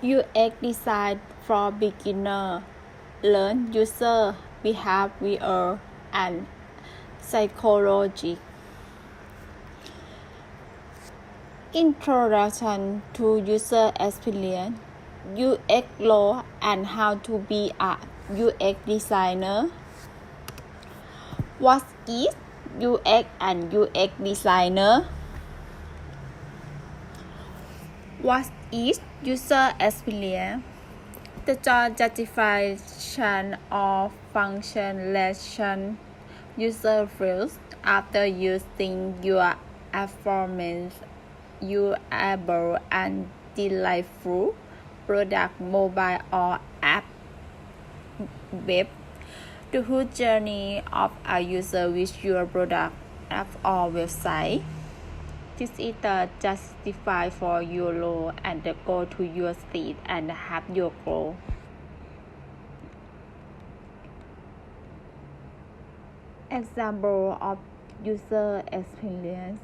UX design for beginner. Learn user behavior and psychology. Introduction to user experience, UX role and how to be a UX designer. What is UX and UX designer? What is user experience? The justification of functionality user feels after using your performance usable and delightful product, mobile or app web. The whole journey of a user with your product, app or website. This is the justify for your role and the go to your state and have your goal. Example of user experience.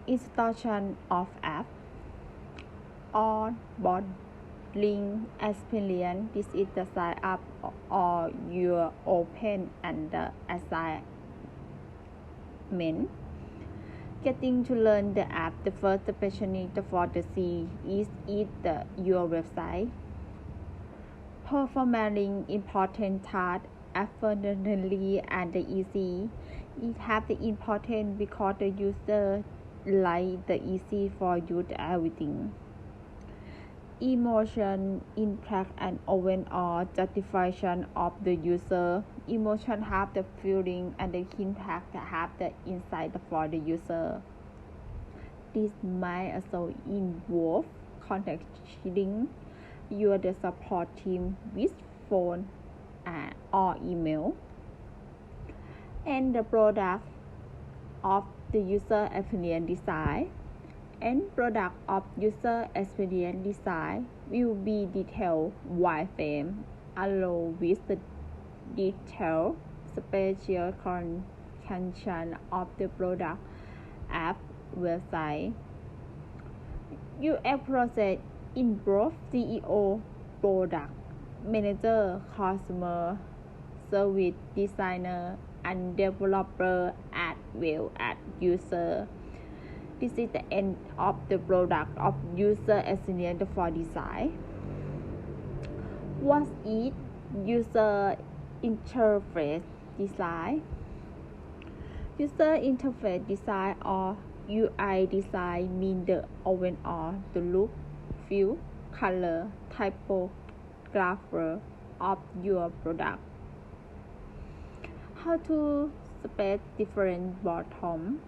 Installation of app. Onboarding experience. This is the sign up or your open and the assignment. Getting to learn the app. The first opportunity for the C is your website. Performing important tasks effortlessly and easy. It have the important because the user like the easy for you to everything. Emotion, impact and overall justification of the user. Emotion have the feeling and the impact have the insight for the user. This might also involve contacting your the support team with phone or email. And the product of the user experience design. End product of user experience design will be detailed wireframe along with the detailed specification of the product, app, website. UX process involves CEO, product manager, customer service designer, and developer as well as user. This is the end of the product of user experience for design. What is user interface design? User interface design or UI design means the overall the look, feel, color, typography of your product. How to space different bottom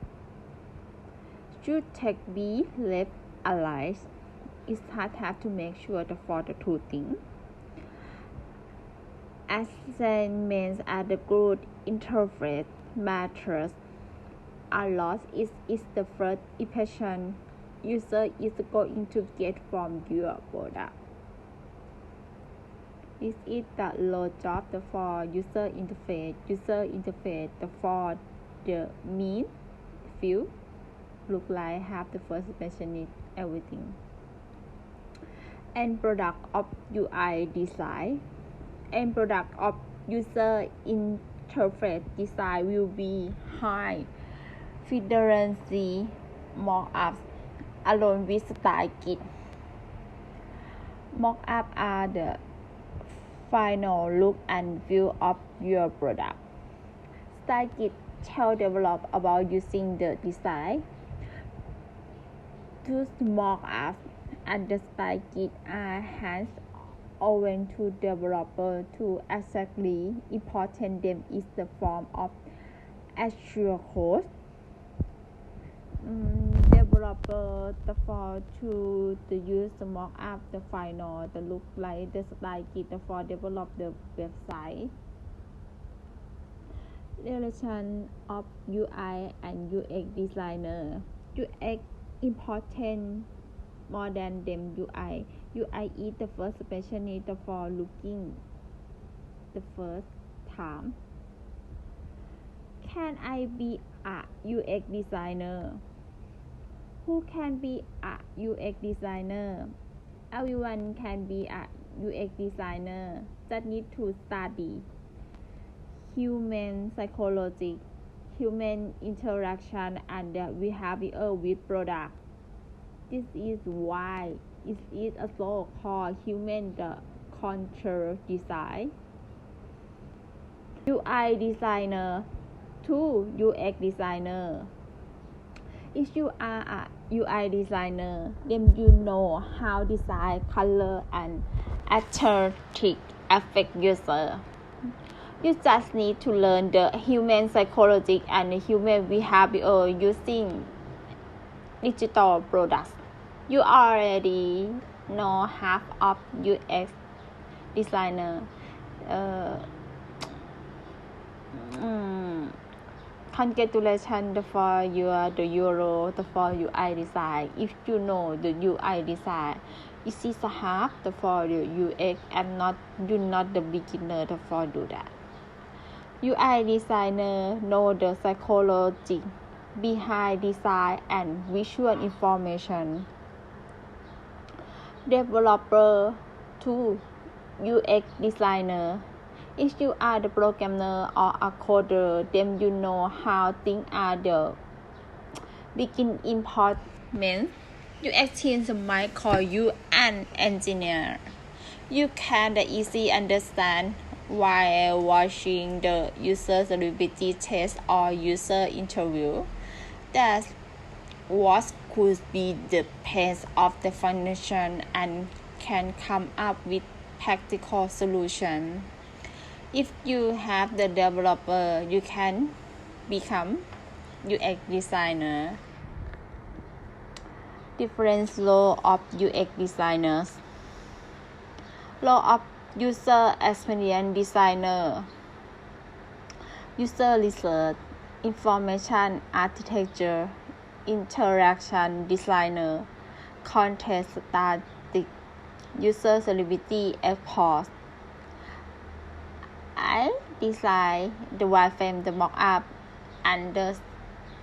should text be left aligned. It's hard have to make sure for the two things. Assignments are the good interface matters a lot. It is the first impression user is going to get from your product. This is the low job for user interface. User interface for the mean, feel, look like have the first mention everything. End product of UI design. End product of user interface design will be high fidelity mock-ups along with style kit. Mock-ups are the final look and feel of your product. Style kit tell develop about using the design. Two mock-ups and the style kit are hands-on to developer to exactly important them is the form of actual code. Developer the for to the use the mock-up the final the look like the style kit for develop the website. Relation of UI and UX designer. UX important more than them UI. UI is the first specialist for looking the first time. Can I be a UX designer? Who can be a UX designer? Everyone can be a UX designer, just need to study human psychology, human interaction, and behavior with product. This is why it is also called human control design. UI designer to UX designer. If you are a UI designer, then you know how design, color, and aesthetic affect user. You just need to learn the human psychology and human behavior using digital products. You already know half of UX designer. Congratulations for the euro for UI design. If you know the UI design, it is half for the UX and you're not the beginner for do that. UI designer know the psychology behind design and visual information. Developer to UX designer. If you are the programmer or a coder, then you know how things are the begin important. UX teams might call you an engineer. You can easily understand while watching the usability test or user interview. That's what could be the pace of the function and can come up with practical solution. If you have the developer, you can become UX designer. Different role of UX designers. Role of user experience designer. User research, information architecture, interaction designer, content static, usability export. I design the wireframe, the mock-up, and the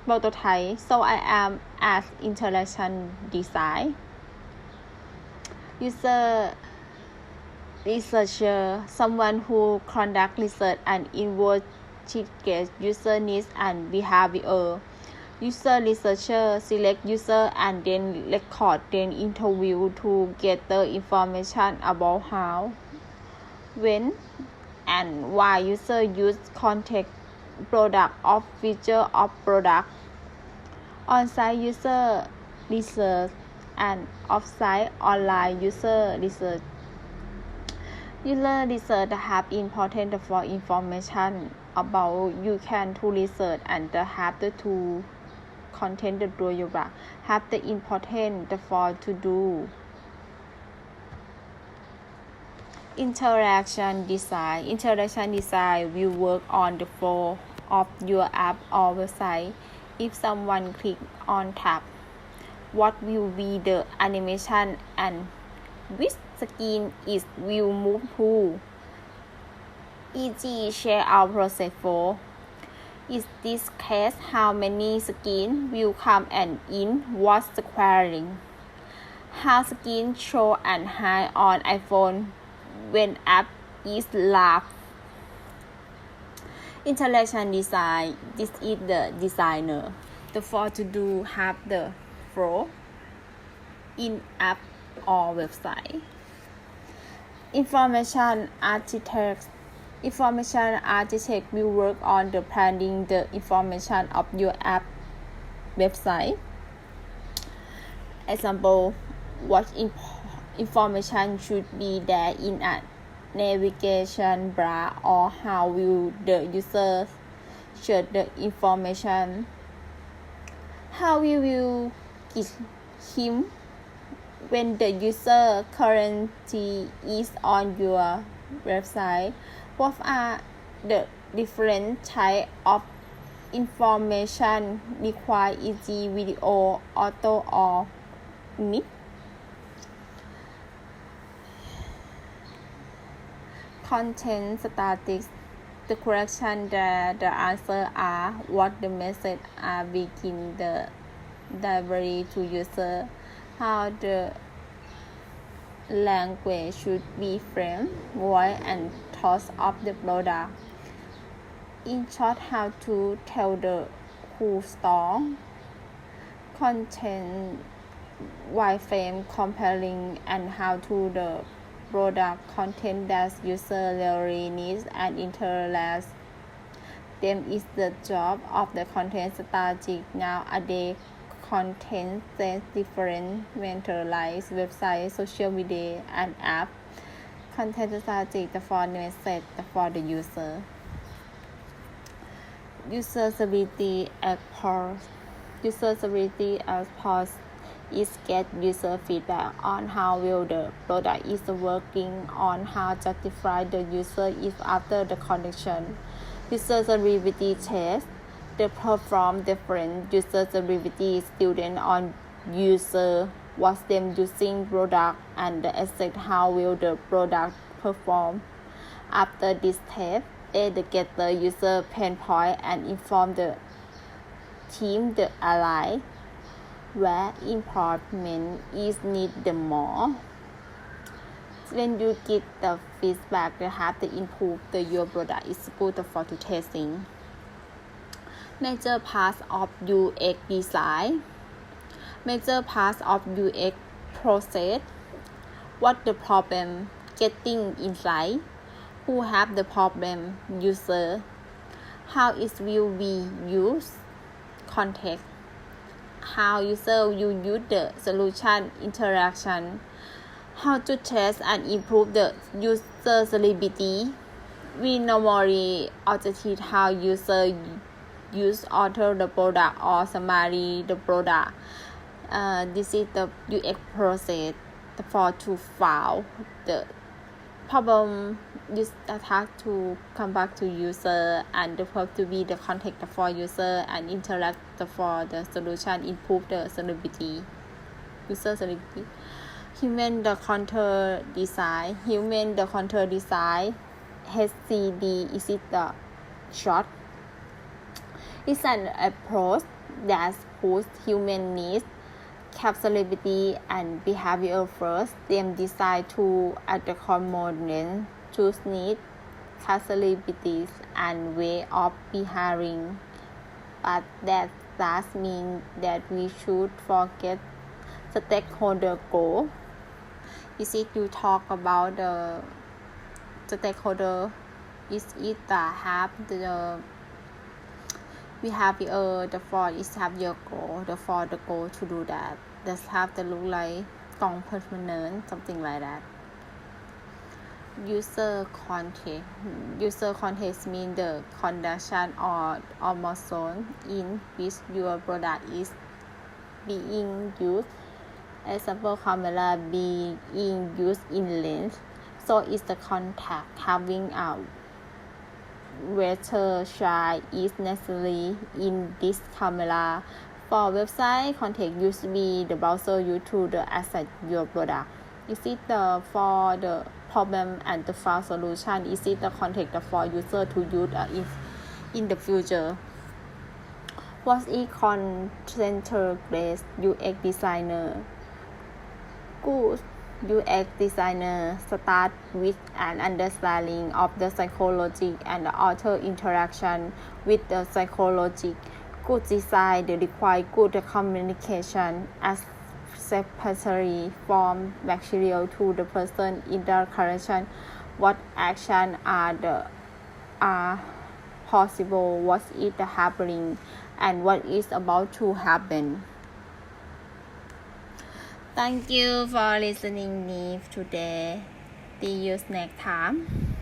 prototype, so I am as interaction design. User researcher, someone who conduct research and investigate user needs and behavior. User researcher select user and then record then interview to gather information about how, when, and why user use content, product or feature of product. On-site user research and off-site online user research. User research have important for information about you can to research and have the to content the product have the important for to do. Interaction design. Interaction design will work on the flow of your app or website. If someone click on tab, what will be the animation and which screen it will move to? E.g. share out process flow. In this case, how many screens will come and in what squaring? How screen show and hide on iPhone when app is live. Interaction design. This is the designer. The for to do have the flow in app or website. Information architect. Information architect will work on the planning the information of your app website. Example, what information should be there in a navigation bar or how will the user search the information. How we will give him when the user currently is on your website. What are the different types of information required, e.g. video, auto, or image? Content statistics. The question that the answer are what the message are begin the delivery to user, how the language should be frame, voice, and thoughts of the product. In short, how to tell the whole story, content, wireframe, comparing, and how to the product content that user really needs and interest them is the job of the content strategy. Nowadays, content sets different vendors like websites, social media, and app. Content strategy for the message for the user. Usability approach is get user feedback on how well the product is working, on how justified the user is after the connection. Usability test the perform different usability student on user watch them using product and assess how well the product perform. After this step, they get the user pain point and inform the team the ally where improvement is needed more. When you get the feedback, you have to improve your product is good for to testing. Major parts of UX design. Major parts of UX process. What the problem? Getting insight. Who have the problem? User. How it will be used? Context. How user will use the solution interaction. How to test and improve the usability. We normally objective how user use alter the product or summary the product. This is the UX process for to file the problem. This attack to come back to user and the problem to be the context for user and interact for the solution improve the usability. Human the contour design. HCD is it the short. It's an approach that puts human needs, capability, and behavior first. Then decide to accommodate choose needs, capabilities, and way of behaving. But that does mean that we should forget stakeholder goal. Is it you talk about the stakeholder? Is it have the behavior? The for is have your goal. The for the goal to do that. Does have to look like strong permanent something like that. User context means the condition or zone in which your product is being used. Example, camera being used in lens. So is the contact having a greater shine is necessary in this camera. For website context used to be the browser used to the access your product. Is it the for the problem and the for solution? Is it the context for user to use in the future? What is content-based UX designer? Good UX designer start with an understanding of the psychology and the author interaction with the psychology. Good design requires good communication, especially from material to the person in the correction. What actions are possible? What is happening? And what is about to happen. Thank you for listening me today. See you next time.